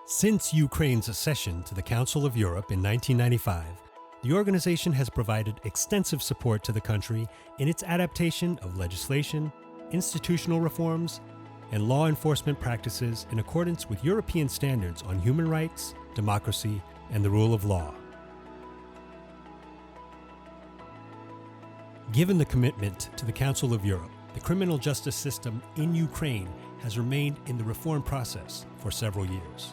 Since Ukraine's accession to the Council of Europe in 1995, the organization has provided extensive support to the country in its adaptation of legislation, institutional reforms, and law enforcement practices in accordance with European standards on human rights, democracy, and the rule of law. Given the commitment to the Council of Europe, the criminal justice system in Ukraine has remained in the reform process for several years.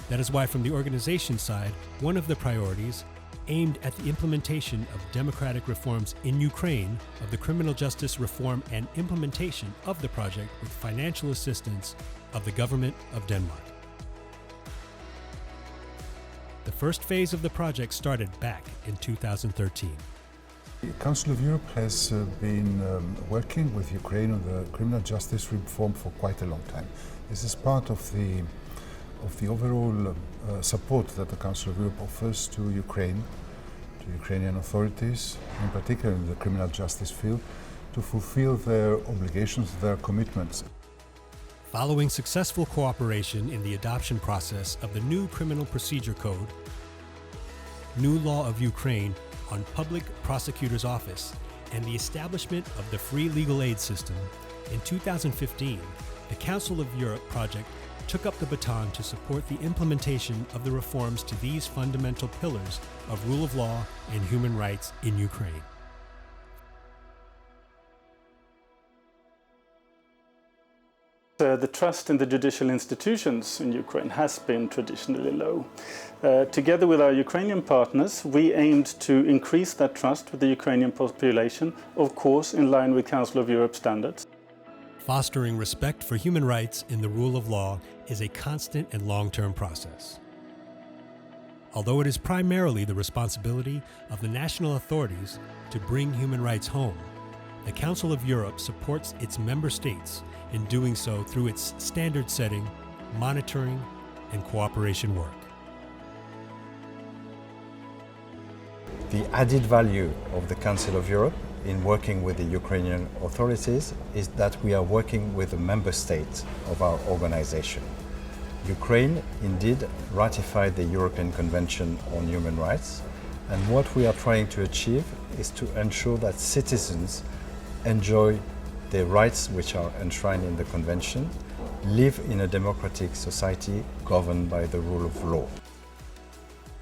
That is why, from the organization's side, one of the priorities aimed at the implementation of democratic reforms in Ukraine of the criminal justice reform and implementation of the project with financial assistance of the government of Denmark. The first phase of the project started back in 2013. The Council of Europe has been working with Ukraine on the criminal justice reform for quite a long time. This is part of the overall support that the Council of Europe offers to Ukraine, to Ukrainian authorities, in particular in the criminal justice field, to fulfill their obligations, their commitments. Following successful cooperation in the adoption process of the new Criminal Procedure Code, new law of Ukraine on Public Prosecutor's Office, and the establishment of the free legal aid system, in 2015, the Council of Europe Project took up the baton to support the implementation of the reforms to these fundamental pillars of rule of law and human rights in Ukraine. The trust in the judicial institutions in Ukraine has been traditionally low. Together with our Ukrainian partners, we aimed to increase that trust with the Ukrainian population, of course in line with Council of Europe standards. Fostering respect for human rights in the rule of law is a constant and long-term process. Although it is primarily the responsibility of the national authorities to bring human rights home, the Council of Europe supports its member states in doing so through its standard setting, monitoring, and cooperation work. The added value of the Council of Europe in working with the Ukrainian authorities is that we are working with the member states of our organization. Ukraine indeed ratified the European Convention on Human Rights, and what we are trying to achieve is to ensure that citizens enjoy the rights which are enshrined in the Convention, live in a democratic society governed by the rule of law.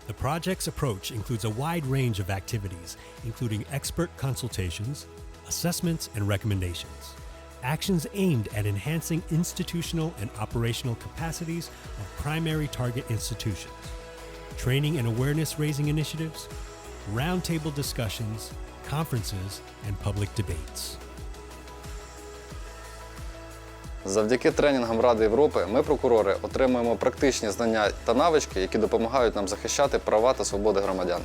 The project's approach includes a wide range of activities, including expert consultations, assessments, and recommendations. Actions aimed at enhancing institutional and operational capacities of primary target institutions, training and awareness-raising initiatives, roundtable discussions, conferences, and public debates. Завдяки тренінгам Ради Європи ми, прокурори, отримуємо практичні знання та навички, які допомагають нам захищати права та свободи громадян.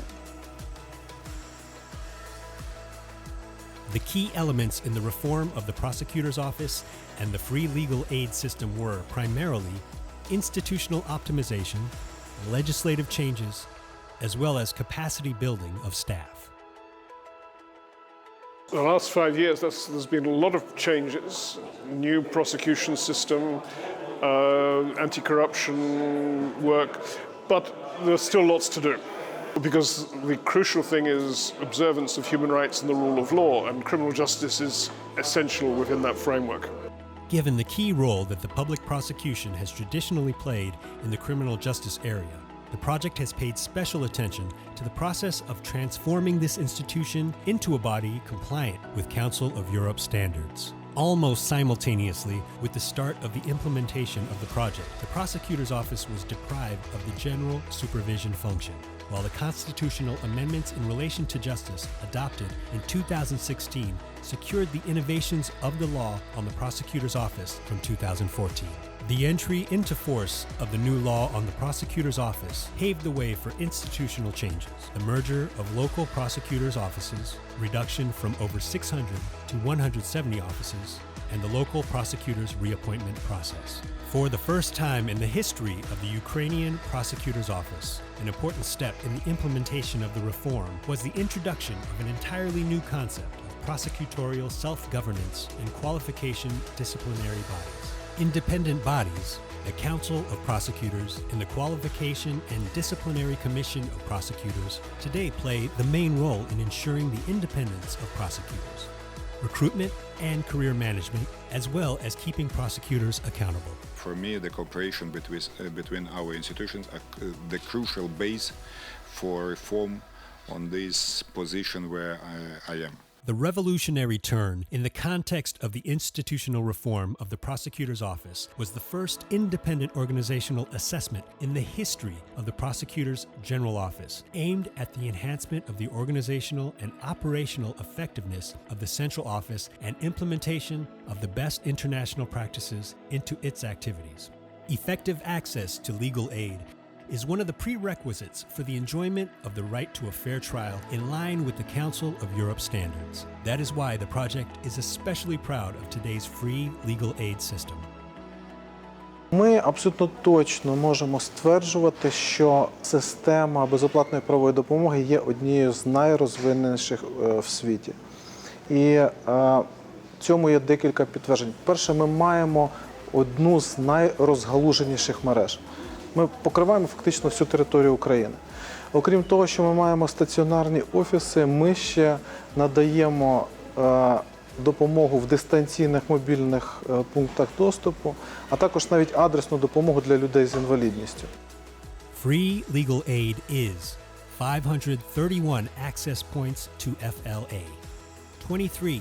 The key elements in the reform of the prosecutor's office and the free legal aid system were primarily institutional optimization, legislative changes, as well as capacity building of staff. In the last 5 years, there's been a lot of changes. New prosecution system, anti-corruption work, but there's still lots to do. Because the crucial thing is observance of human rights and the rule of law, and criminal justice is essential within that framework. Given the key role that the public prosecution has traditionally played in the criminal justice area, the project has paid special attention to the process of transforming this institution into a body compliant with Council of Europe standards. Almost simultaneously with the start of the implementation of the project, the prosecutor's office was deprived of the general supervision function, while the constitutional amendments in relation to justice adopted in 2016 secured the innovations of the law on the prosecutor's office from 2014. The entry into force of the new law on the prosecutor's office paved the way for institutional changes, the merger of local prosecutors' offices, reduction from over 600 to 170 offices, and the local prosecutor's reappointment process. For the first time in the history of the Ukrainian prosecutor's office, an important step in the implementation of the reform was the introduction of an entirely new concept of prosecutorial self-governance and qualification disciplinary bodies. Independent bodies the Council of Prosecutors and the Qualification and Disciplinary Commission of Prosecutors today play the main role in ensuring the independence of prosecutors, recruitment and career management, as well as keeping prosecutors accountable. For me, the cooperation between our institutions are the crucial base for reform on this position where I am. The revolutionary turn in the context of the institutional reform of the prosecutor's office was the first independent organizational assessment in the history of the prosecutor's general office, aimed at the enhancement of the organizational and operational effectiveness of the central office and implementation of the best international practices into its activities. Effective access to legal aid is one of the prerequisites for the enjoyment of the right to a fair trial in line with the Council of Europe standards. That is why the project is especially proud of today's free legal aid system. Ми абсолютно точно можемо стверджувати, що система безоплатної правової допомоги є однією з найрозвиненіших в світі. І цьому є декілька підтверджень. Перше, ми маємо одну з найрозгалуженіших мереж. Ми покриваємо фактично всю територію України. Окрім того, що ми маємо стаціонарні офіси, ми ще надаємо допомогу в дистанційних мобільних пунктах доступу, а також навіть адресну допомогу для людей з інвалідністю. Free legal aid is 531 access points to FLA, 23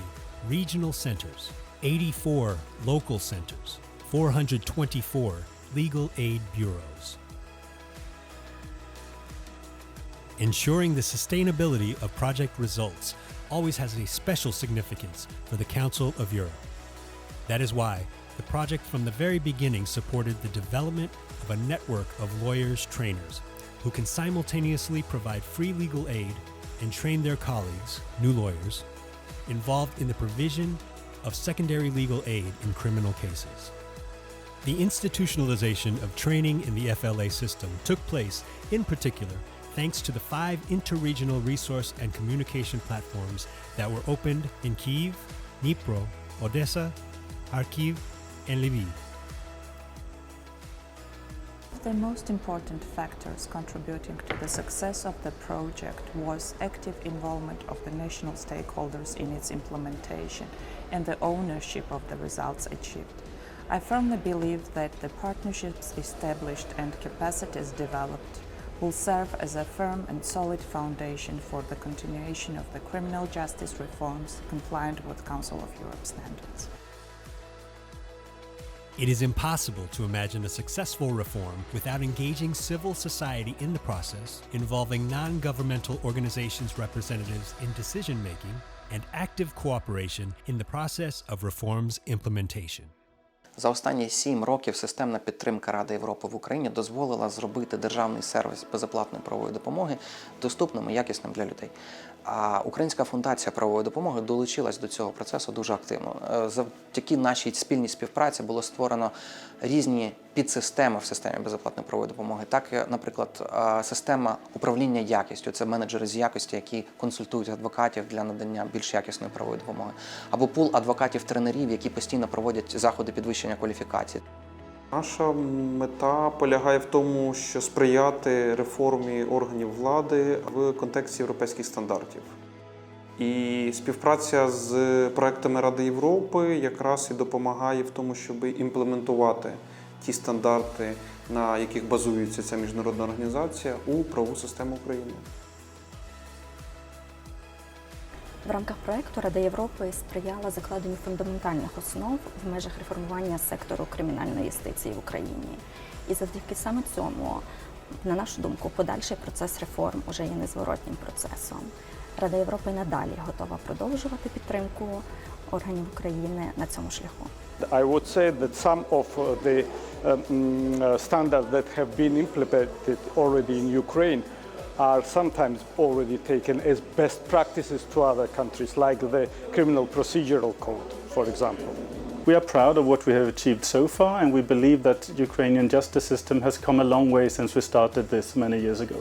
regional centers, 84 local centers, 424 legal aid bureaus. Ensuring the sustainability of project results always has a special significance for the Council of Europe. That is why the project from the very beginning supported the development of a network of lawyers trainers who can simultaneously provide free legal aid and train their colleagues, new lawyers, involved in the provision of secondary legal aid in criminal cases. The institutionalization of training in the FLA system took place, in particular, thanks to the 5 interregional resource and communication platforms that were opened in Kyiv, Dnipro, Odessa, Kharkiv, and Lviv. The most important factors contributing to the success of the project was active involvement of the national stakeholders in its implementation and the ownership of the results achieved. I firmly believe that the partnerships established and capacities developed will serve as a firm and solid foundation for the continuation of the criminal justice reforms compliant with Council of Europe standards. It is impossible to imagine a successful reform without engaging civil society in the process, involving non-governmental organizations' representatives in decision-making, and active cooperation in the process of reform's implementation. За останні 7 років системна підтримка Ради Європи в Україні дозволила зробити державний сервіс безоплатної правової допомоги доступним і якісним для людей. А Українська фундація правової допомоги долучилась до цього процесу дуже активно. Завдяки нашій спільній співпраці було створено різні підсистеми в системі безоплатної правової допомоги. Так, наприклад, система управління якістю – це менеджери з якості, які консультують адвокатів для надання більш якісної правової допомоги. Або пул адвокатів-тренерів, які постійно проводять заходи підвищення кваліфікації. Наша мета полягає в тому, що сприяти реформі органів влади в контексті європейських стандартів. І співпраця з проектами Ради Європи якраз і допомагає в тому, щоб імплементувати ті стандарти, на яких базується ця міжнародна організація, у правову систему України. В рамках проєкту Рада Європи сприяла закладенню фундаментальних основ в межах реформування сектору кримінальної юстиції в Україні. І завдяки саме цьому, на нашу думку, подальший процес реформ уже є незворотнім процесом. Рада Європи надалі готова продовжувати підтримку органів України на цьому шляху. I would say that some of the standards that have been implemented already in Ukraine are sometimes already taken as best practices to other countries, like the criminal procedural code, for example. We are proud of what we have achieved so far, and we believe that the Ukrainian justice system has come a long way since we started this many years ago.